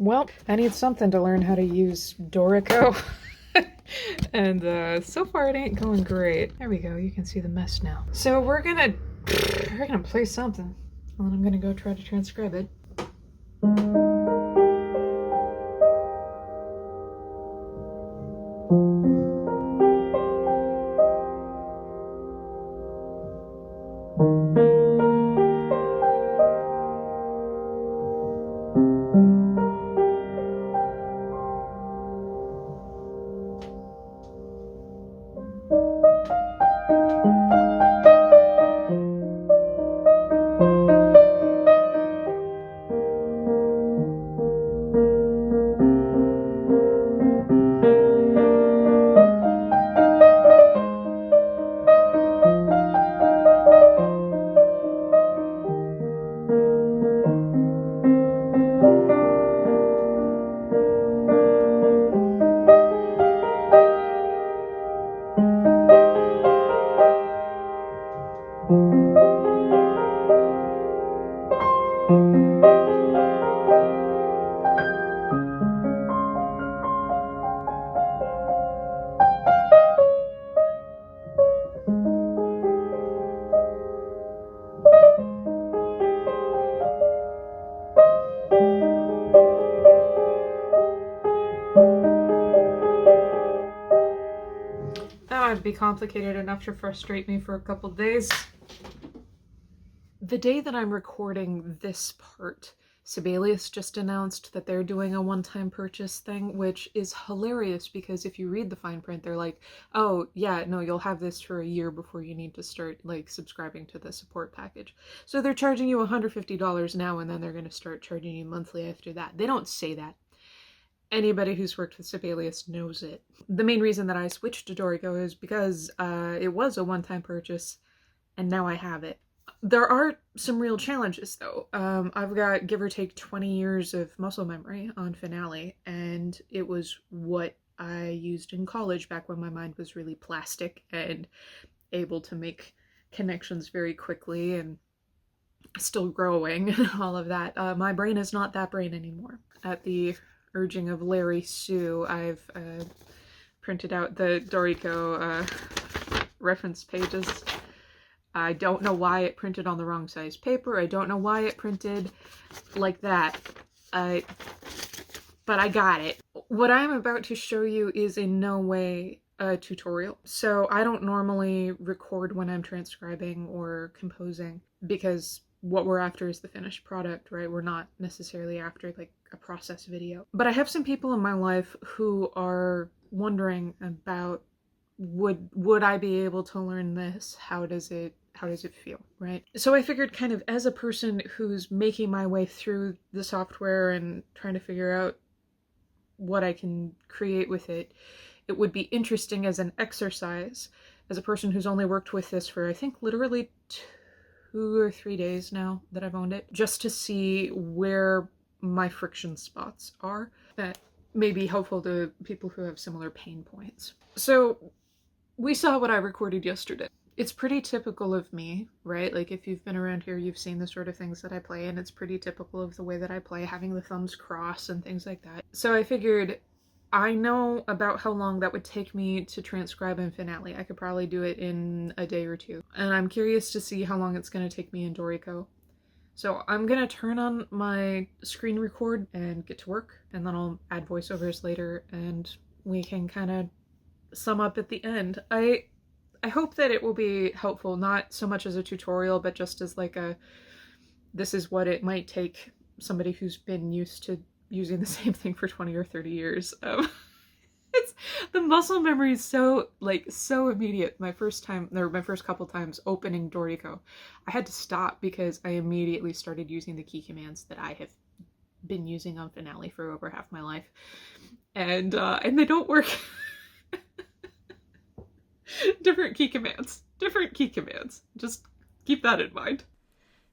Well, I need something to learn how to use Dorico. And so far it ain't going great. There we go, you can see the mess now. So we're gonna play something, and then I'm gonna go try to transcribe it. That might be complicated enough to frustrate me for a couple days. The day that I'm recording this part, Sibelius just announced that they're doing a one-time purchase thing, which is hilarious because if you read the fine print, they're like, oh yeah, no, you'll have this for a year before you need to start like subscribing to the support package. So they're charging you $150 now, and then they're going to start charging you monthly after that. They don't say that. Anybody who's worked with Sibelius knows it. The main reason that I switched to Dorico is because it was a one-time purchase, and now I have it. There are some real challenges, though. I've got, give or take, 20 years of muscle memory on Finale, and it was what I used in college back when my mind was really plastic and able to make connections very quickly and still growing and all of that. My brain is not that brain anymore. At the urging of Larry Sue, I've printed out the Dorico reference pages. I don't know why it printed on the wrong size paper. I don't know why it printed like that. But I got it. What I'm about to show you is in no way a tutorial. So I don't normally record when I'm transcribing or composing because what we're after is the finished product, right? We're not necessarily after like a process video. But I have some people in my life who are wondering about would I be able to learn this? How does it feel, right? So I figured, kind of as a person who's making my way through the software and trying to figure out what I can create with it, it would be interesting as an exercise, as a person who's only worked with this for I think literally 2 or 3 days now that I've owned it, just to see where my friction spots are that may be helpful to people who have similar pain points. So we saw what I recorded yesterday. It's pretty typical of me, right? Like if you've been around here, you've seen the sort of things that I play, and it's pretty typical of the way that I play, having the thumbs crossed and things like that. So I figured I know about how long that would take me to transcribe in Finale. I could probably do it in a day or two. And I'm curious to see how long it's going to take me in Dorico. So I'm going to turn on my screen record and get to work, and then I'll add voiceovers later and we can kind of sum up at the end. I hope that it will be helpful, not so much as a tutorial, but just as like this is what it might take somebody who's been used to using the same thing for 20 or 30 years. It's the muscle memory is so immediate. My first couple times opening Dorico, I had to stop because I immediately started using the key commands that I have been using on Finale for over half my life, and they don't work. Different key commands. Just keep that in mind.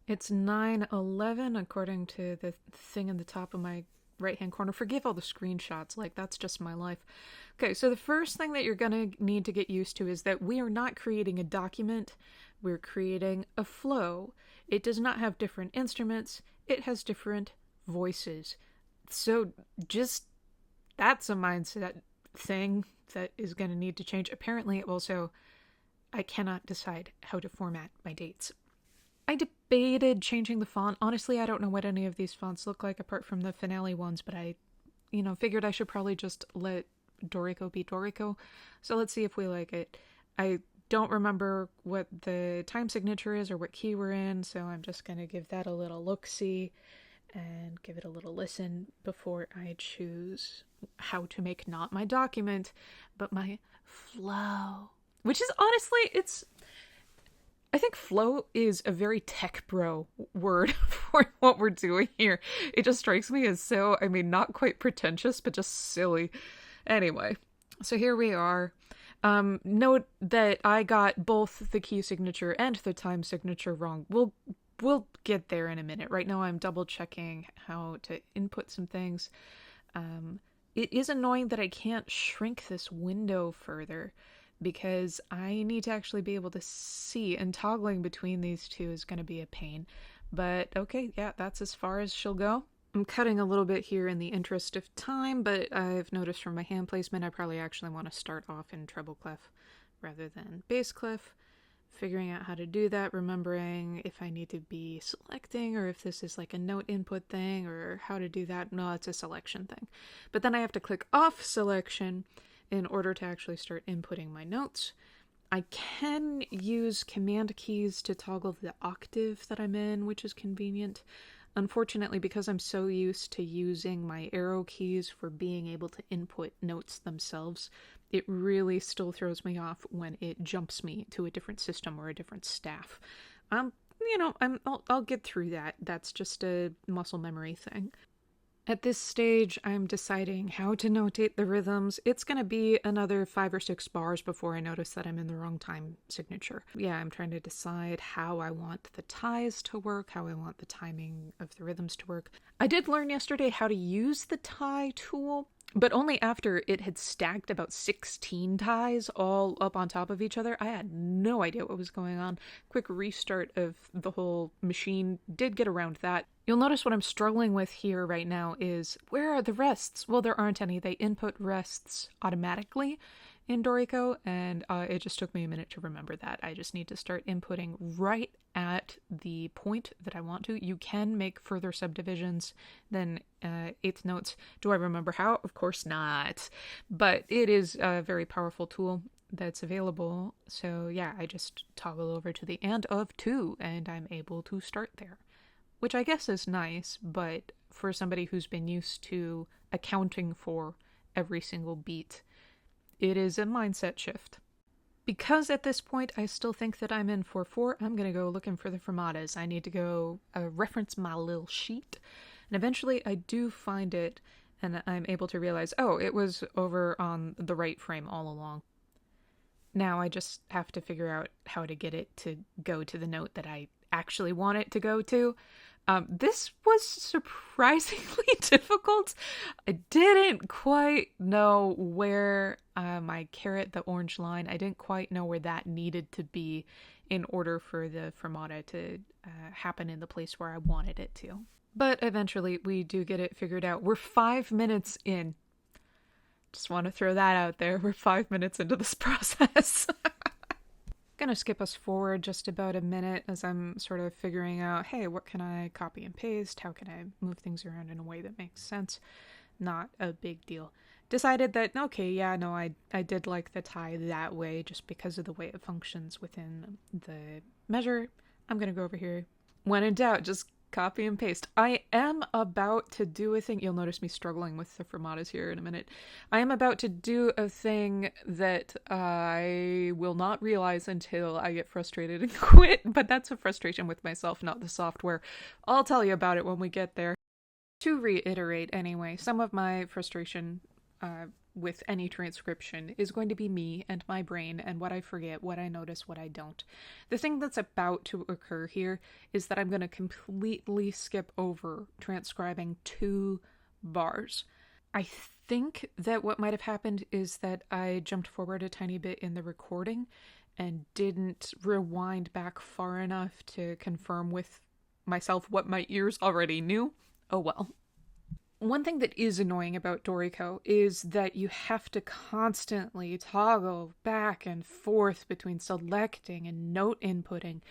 It's 9:11 according to the thing in the top of my right-hand corner. Forgive all the screenshots, like that's just my life. Okay, so the first thing that you're gonna need to get used to is that we are not creating a document, we're creating a flow. It does not have different instruments, it has different voices. So just that's a mindset thing that is going to need to change. Apparently, also, I cannot decide how to format my dates. I debated changing the font. Honestly, I don't know what any of these fonts look like apart from the finale ones, but I, figured I should probably just let Dorico be Dorico. So let's see if we like it. I don't remember what the time signature is or what key we're in, so I'm just going to give that a little look-see and give it a little listen before I choose how to make not my document, but my flow. Which is honestly, I think flow is a very tech bro word for what we're doing here. It just strikes me as so, not quite pretentious, but just silly. Anyway, so here we are. Note that I got both the key signature and the time signature wrong. We'll get there in a minute. Right now I'm double checking how to input some things. It is annoying that I can't shrink this window further because I need to actually be able to see, and toggling between these two is going to be a pain. But okay, yeah, that's as far as she'll go. I'm cutting a little bit here in the interest of time, but I've noticed from my hand placement I probably actually want to start off in treble clef rather than bass clef. Figuring out how to do that, remembering if I need to be selecting or if this is like a note input thing or how to do that. No, it's a selection thing. But then I have to click off selection in order to actually start inputting my notes. I can use command keys to toggle the octave that I'm in, which is convenient. Unfortunately, because I'm so used to using my arrow keys for being able to input notes themselves, it really still throws me off when it jumps me to a different system or a different staff. I'll get through that. That's just a muscle memory thing. At this stage, I'm deciding how to notate the rhythms. It's going to be another 5 or 6 bars before I notice that I'm in the wrong time signature. Yeah, I'm trying to decide how I want the ties to work, how I want the timing of the rhythms to work. I did learn yesterday how to use the tie tool, but only after it had stacked about 16 ties all up on top of each other. I had no idea what was going on. Quick restart of the whole machine did get around that. You'll notice what I'm struggling with here right now is, where are the rests? Well, there aren't any. They input rests automatically in Dorico, and it just took me a minute to remember that. I just need to start inputting right at the point that I want to. You can make further subdivisions than 8th notes. Do I remember how? Of course not. But it is a very powerful tool that's available. So yeah, I just toggle over to the and of 2, and I'm able to start there. Which I guess is nice, but for somebody who's been used to accounting for every single beat, it is a mindset shift. Because at this point I still think that I'm in 4/4, I'm going to go looking for the fermatas. I need to go reference my little sheet, and eventually I do find it, and I'm able to realize, oh, it was over on the right frame all along. Now I just have to figure out how to get it to go to the note that I actually want it to go to. This was surprisingly difficult. I didn't quite know where my caret, the orange line, I didn't quite know where that needed to be in order for the fermata to happen in the place where I wanted it to. But eventually we do get it figured out. We're 5 minutes in. Just want to throw that out there. We're 5 minutes into this process. Gonna skip us forward just about a minute as I'm sort of figuring out, hey, what can I copy and paste? How can I move things around in a way that makes sense? Not a big deal. Decided that, okay, yeah, no, I did like the tie that way just because of the way it functions within the measure. I'm gonna go over here. When in doubt, just copy and paste. I am about to do a thing. You'll notice me struggling with the fermatas here in a minute. I am about to do a thing that I will not realize until I get frustrated and quit, but that's a frustration with myself, not the software. I'll tell you about it when we get there. To reiterate anyway, some of my frustration with any transcription is going to be me and my brain and what I forget, what I notice, what I don't. The thing that's about to occur here is that I'm going to completely skip over transcribing 2 bars. I think that what might have happened is that I jumped forward a tiny bit in the recording and didn't rewind back far enough to confirm with myself what my ears already knew. Oh well. One thing that is annoying about Dorico is that you have to constantly toggle back and forth between selecting and note inputting.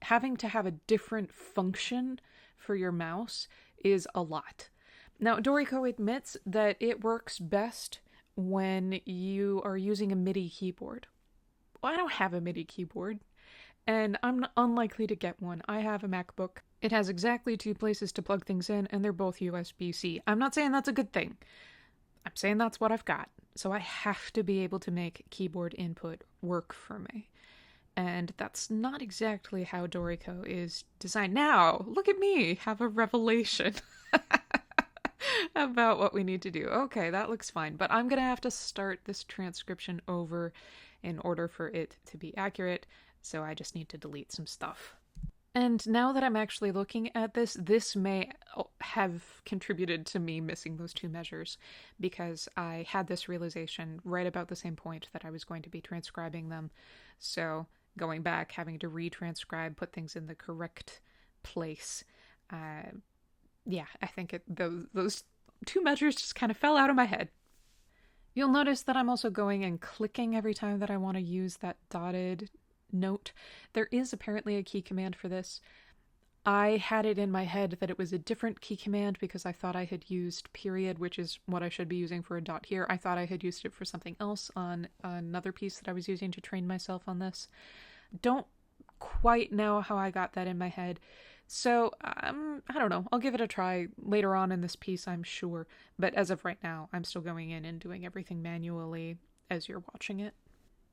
Having to have a different function for your mouse is a lot. Now, Dorico admits that it works best when you are using a MIDI keyboard. Well, I don't have a MIDI keyboard, and I'm unlikely to get one. I have a MacBook. It has exactly 2 places to plug things in, and they're both USB-C. I'm not saying that's a good thing. I'm saying that's what I've got. So I have to be able to make keyboard input work for me. And that's not exactly how Dorico is designed. Now, look at me, have a revelation about what we need to do. Okay, that looks fine, but I'm going to have to start this transcription over in order for it to be accurate, so I just need to delete some stuff. And now that I'm actually looking at this, this may have contributed to me missing those 2 measures, because I had this realization right about the same point that I was going to be transcribing them. So going back, having to retranscribe, put things in the correct place. Yeah, I think those 2 measures just kind of fell out of my head. You'll notice that I'm also going and clicking every time that I want to use that dotted note. There is apparently a key command for this. I had it in my head that it was a different key command because I thought I had used period, which is what I should be using for a dot here. I thought I had used it for something else on another piece that I was using to train myself on this. Don't quite know how I got that in my head. So, I don't know. I'll give it a try later on in this piece, I'm sure. But as of right now, I'm still going in and doing everything manually as you're watching it.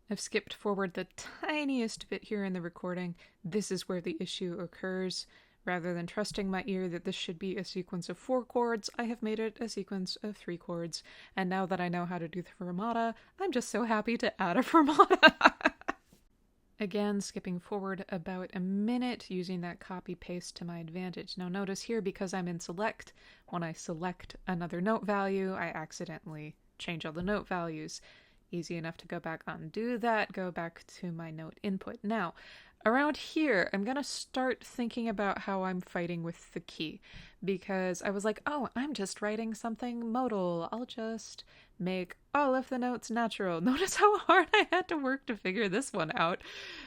I've skipped forward the tiniest bit here in the recording. This is where the issue occurs. Rather than trusting my ear that this should be a sequence of 4 chords, I have made it a sequence of 3 chords. And now that I know how to do the fermata, I'm just so happy to add a fermata. Again, skipping forward about a minute, using that copy-paste to my advantage. Now notice here, because I'm in select, when I select another note value, I accidentally change all the note values. Easy enough to go back, undo that, go back to my note input. Now, around here, I'm going to start thinking about how I'm fighting with the key, because I was like, oh, I'm just writing something modal. I'll just make all of the notes natural. Notice how hard I had to work to figure this one out.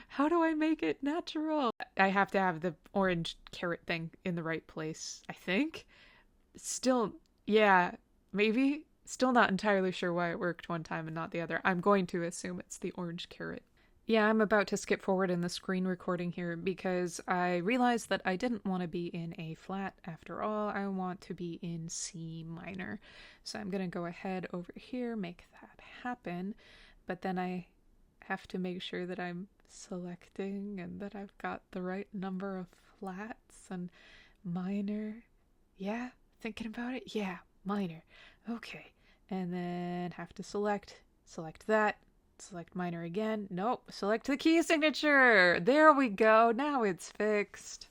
How do I make it natural? I have to have the orange caret thing in the right place, I think. Still, yeah, maybe. Still not entirely sure why it worked one time and not the other. I'm going to assume it's the orange caret. Yeah, I'm about to skip forward in the screen recording here because I realized that I didn't want to be in A flat after all. I want to be in C minor. So I'm going to go ahead over here, make that happen, but then I have to make sure that I'm selecting and that I've got the right number of flats and minor. Yeah, thinking about it? Yeah, minor. Okay. And then have to select that. Select minor again. Nope. Select the key signature. There we go. Now it's fixed.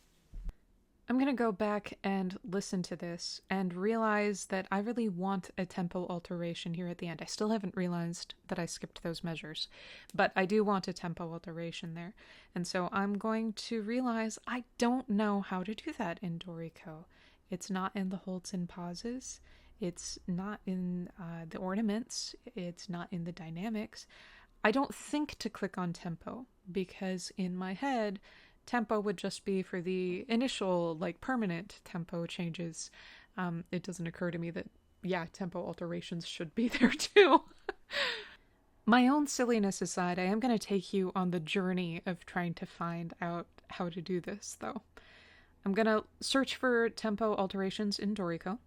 I'm going to go back and listen to this and realize that I really want a tempo alteration here at the end. I still haven't realized that I skipped those measures, but I do want a tempo alteration there. And so I'm going to realize I don't know how to do that in Dorico. It's not in the holds and pauses. It's not in the ornaments. It's not in the dynamics. I don't think to click on tempo because in my head, tempo would just be for the initial, like, permanent tempo changes. It doesn't occur to me that, yeah, tempo alterations should be there too. My own silliness aside, I am going to take you on the journey of trying to find out how to do this, though. I'm going to search for tempo alterations in Dorico.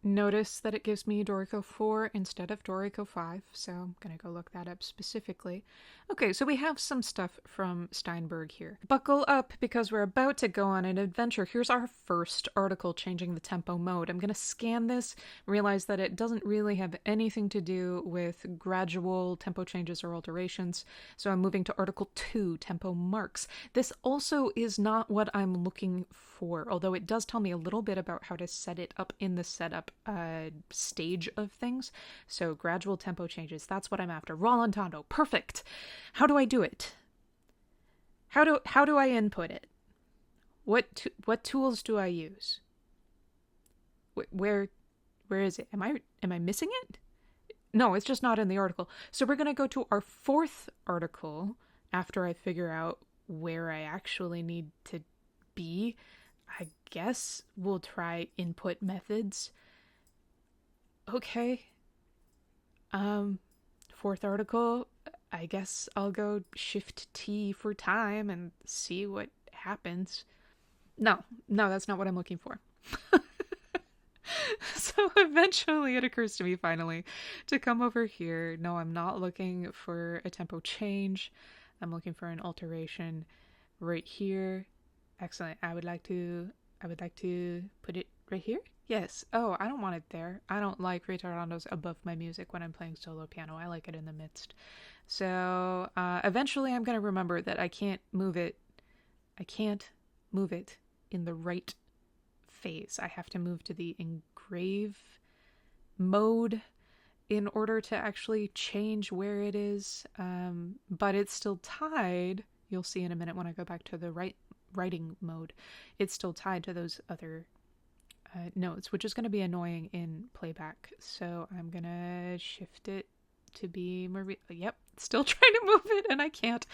Notice that it gives me Dorico 4 instead of Dorico 5, so I'm going to go look that up specifically. Okay, so we have some stuff from Steinberg here. Buckle up because we're about to go on an adventure. Here's our first article changing the tempo mode. I'm going to scan this, realize that it doesn't really have anything to do with gradual tempo changes or alterations, so I'm moving to Article 2, tempo marks. This also is not what I'm looking for, although it does tell me a little bit about how to set it up in the setup stage of things. So gradual tempo changes, that's what I'm after. Rallentando, perfect. How do I do it? How do I input it? What tools do I use? Where Where is it? Am I missing it? No, it's just not in the article. So we're going to go to our fourth article after I figure out where I actually need to be. I guess we'll try input methods. Okay. Fourth article, I guess I'll go Shift T for time and see what happens. No, that's not what I'm looking for. So eventually it occurs to me finally to come over here. No, I'm not looking for a tempo change. I'm looking for an alteration right here. Excellent. I would like to put it right here. Yes. Oh, I don't want it there. I don't like retardandos above my music when I'm playing solo piano. I like it in the midst. So eventually I'm going to remember that I can't move it in the right phase. I have to move to the engrave mode in order to actually change where it is. But it's still tied. You'll see in a minute when I go back to the writing mode. It's still tied to those other notes, which is going to be annoying in playback. So I'm going to shift it to be more... Yep, still trying to move it and I can't.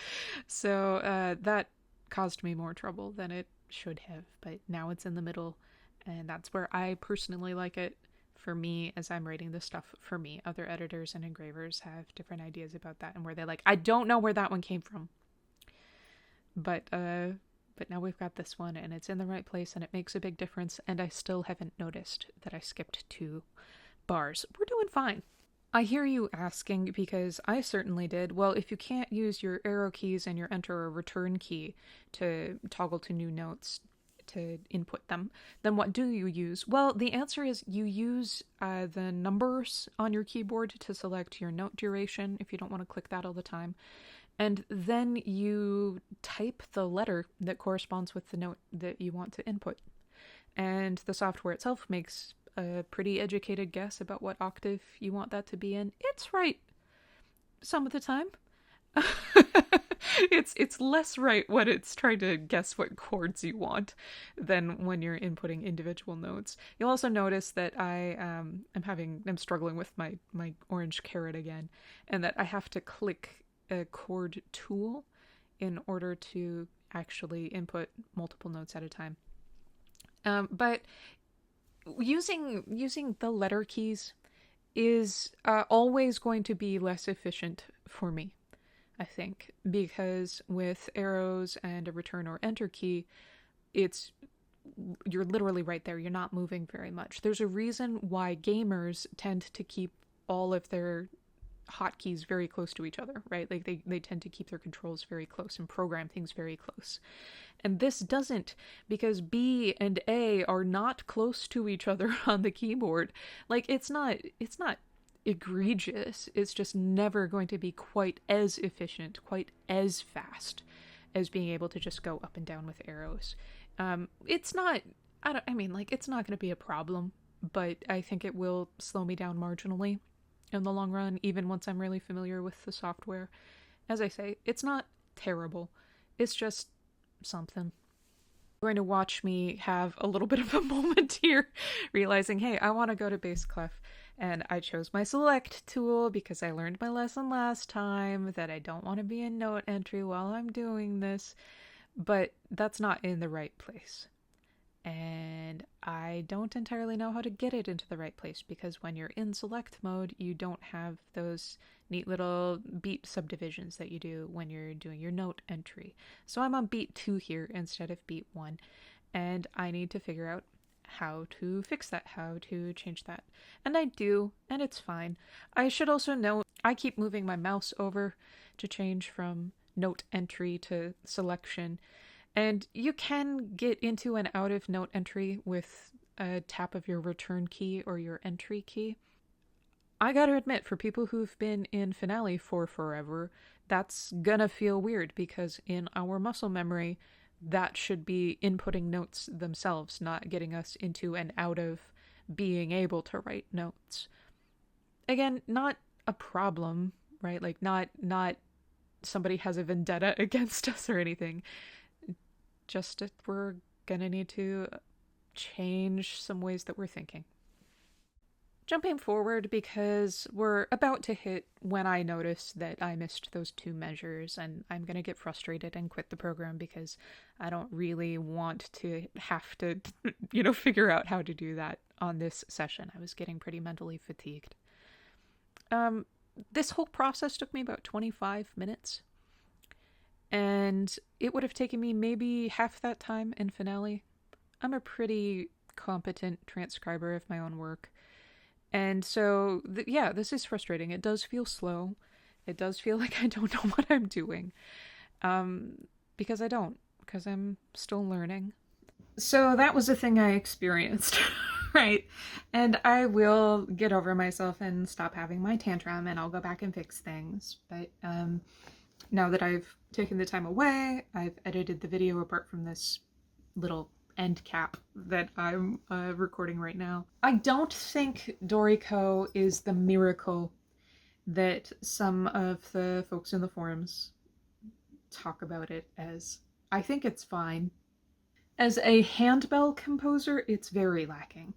So that caused me more trouble than it should have. But now it's in the middle, and that's where I personally like it. For me, as I'm writing this stuff for me, other editors and engravers have different ideas about that and where they're like, I don't know where that one came from. But now we've got this one and it's in the right place and it makes a big difference, and I still haven't noticed that I skipped 2 bars. We're doing fine. I hear you asking, because I certainly did, well, if you can't use your arrow keys and your enter or return key to toggle to new notes to input them, then what do you use? Well, the answer is you use the numbers on your keyboard to select your note duration if you don't want to click that all the time. And then you type the letter that corresponds with the note that you want to input. And the software itself makes a pretty educated guess about what octave you want that to be in. It's right some of the time. It's less right when it's trying to guess what chords you want than when you're inputting individual notes. You'll also notice that I'm struggling with my orange carrot again, and that I have to click a chord tool in order to actually input multiple notes at a time. But using the letter keys is always going to be less efficient for me, I think, because with arrows and a return or enter key, you're literally right there. You're not moving very much. There's a reason why gamers tend to keep all of their hotkeys very close to each other, right? Like they tend to keep their controls very close and program things very close. And this doesn't, because B and A are not close to each other on the keyboard. Like it's not egregious. It's just never going to be quite as efficient, quite as fast as being able to just go up and down with arrows. It's not going to be a problem, but I think it will slow me down marginally in the long run, even once I'm really familiar with the software. As I say, it's not terrible. It's just something. You're going to watch me have a little bit of a moment here, realizing, hey, I want to go to bass clef, and I chose my select tool because I learned my lesson last time that I don't want to be in note entry while I'm doing this, but that's not in the right place. And I don't entirely know how to get it into the right place, because when you're in select mode, you don't have those neat little beat subdivisions that you do when you're doing your note entry. So I'm on beat 2 here instead of beat 1, and I need to figure out how to fix that, how to change that. And I do, and it's fine. I should also note, I keep moving my mouse over to change from note entry to selection. And you can get into and out of note entry with a tap of your return key or your entry key. I gotta admit, for people who've been in Finale for forever, that's gonna feel weird, because in our muscle memory, that should be inputting notes themselves, not getting us into and out of being able to write notes. Again, not a problem, right? Like, not somebody has a vendetta against us or anything. Just that we're gonna need to change some ways that we're thinking. Jumping forward because we're about to hit when I notice that I missed those 2 measures, and I'm going to get frustrated and quit the program because I don't really want to have to, figure out how to do that on this session. I was getting pretty mentally fatigued. This whole process took me about 25 minutes, and it would have taken me maybe half that time in finale. I'm a pretty competent transcriber of my own work. And so, this is frustrating. It does feel slow. It does feel like I don't know what I'm doing. Because I don't. Because I'm still learning. So that was a thing I experienced, right? And I will get over myself and stop having my tantrum, and I'll go back and fix things. But now that I've taken the time away, I've edited the video apart from this little end cap that I'm recording right now. I don't think Dorico is the miracle that some of the folks in the forums talk about it as. I think it's fine. As a handbell composer, it's very lacking.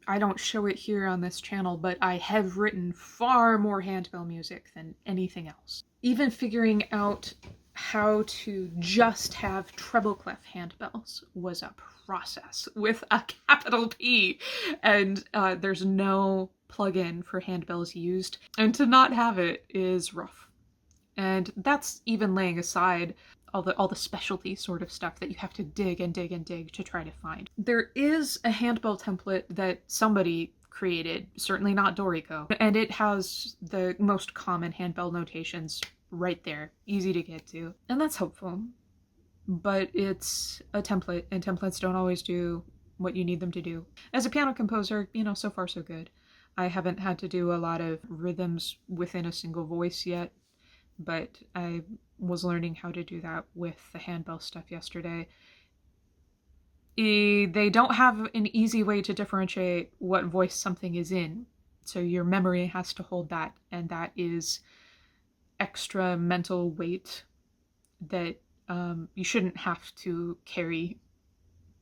I don't show it here on this channel, but I have written far more handbell music than anything else. Even figuring out how to just have treble clef handbells was a process with a capital P, and there's no plugin for handbells used, and to not have it is rough. And that's even laying aside all the specialty sort of stuff that you have to dig and dig and dig to try to find. There is a handbell template that somebody created, certainly not Dorico, and it has the most common handbell notations right there, easy to get to, and that's helpful. But it's a template, and templates don't always do what you need them to do. As a piano composer, so far so good. I haven't had to do a lot of rhythms within a single voice yet, but I was learning how to do that with the handbell stuff yesterday. They don't have an easy way to differentiate what voice something is in, so your memory has to hold that, and that is extra mental weight that you shouldn't have to carry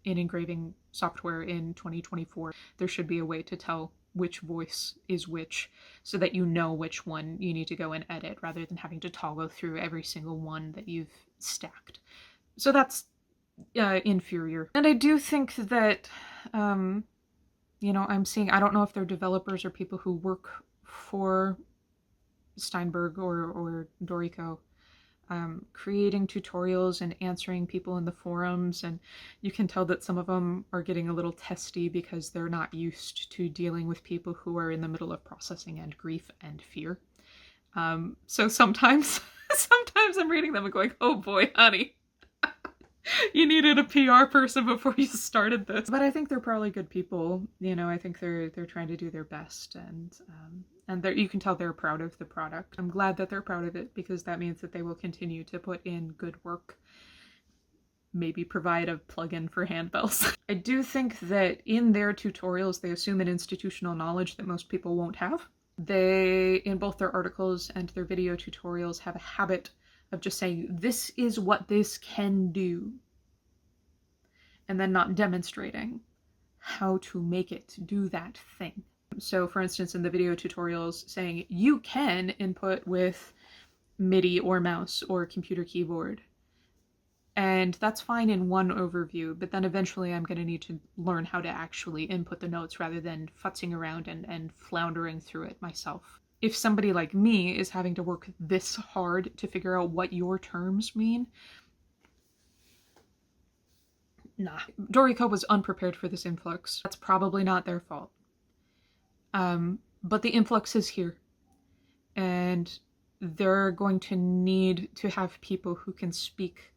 in engraving software in 2024. There should be a way to tell which voice is which, so that you know which one you need to go and edit, rather than having to toggle through every single one that you've stacked. So that's inferior. And I do think that, I'm seeing, I don't know if they're developers or people who work for Steinberg or Dorico, creating tutorials and answering people in the forums, and you can tell that some of them are getting a little testy because they're not used to dealing with people who are in the middle of processing and grief and fear. So sometimes I'm reading them and going, oh boy, honey, you needed a PR person before you started this. But I think they're probably good people. I think they're trying to do their best, and you can tell they're proud of the product. I'm glad that they're proud of it, because that means that they will continue to put in good work. Maybe provide a plugin for handbells. I do think that in their tutorials, they assume an institutional knowledge that most people won't have. They, in both their articles and their video tutorials, have a habit of just saying, this is what this can do, and then not demonstrating how to make it do that thing. So for instance, in the video tutorials, saying you can input with MIDI or mouse or computer keyboard. And that's fine in one overview, but then eventually I'm going to need to learn how to actually input the notes rather than futzing around and floundering through it myself. If somebody like me is having to work this hard to figure out what your terms mean, nah. Dorico was unprepared for this influx. That's probably not their fault. But the influx is here. And they're going to need to have people who can speak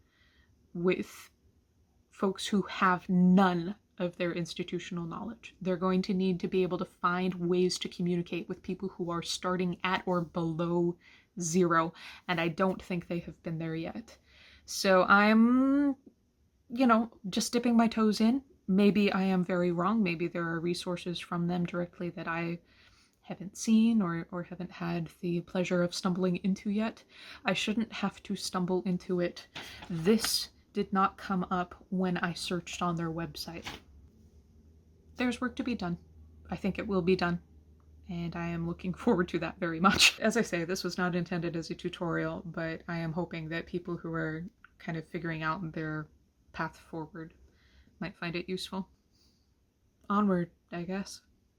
with folks who have none of their institutional knowledge. They're going to need to be able to find ways to communicate with people who are starting at or below 0, and I don't think they have been there yet. So I'm, just dipping my toes in. Maybe I am very wrong. Maybe there are resources from them directly that I haven't seen or haven't had the pleasure of stumbling into yet. I shouldn't have to stumble into it. This did not come up when I searched on their website. There's work to be done. I think it will be done, and I am looking forward to that very much. As I say, this was not intended as a tutorial, but I am hoping that people who are kind of figuring out their path forward might find it useful. Onward, I guess.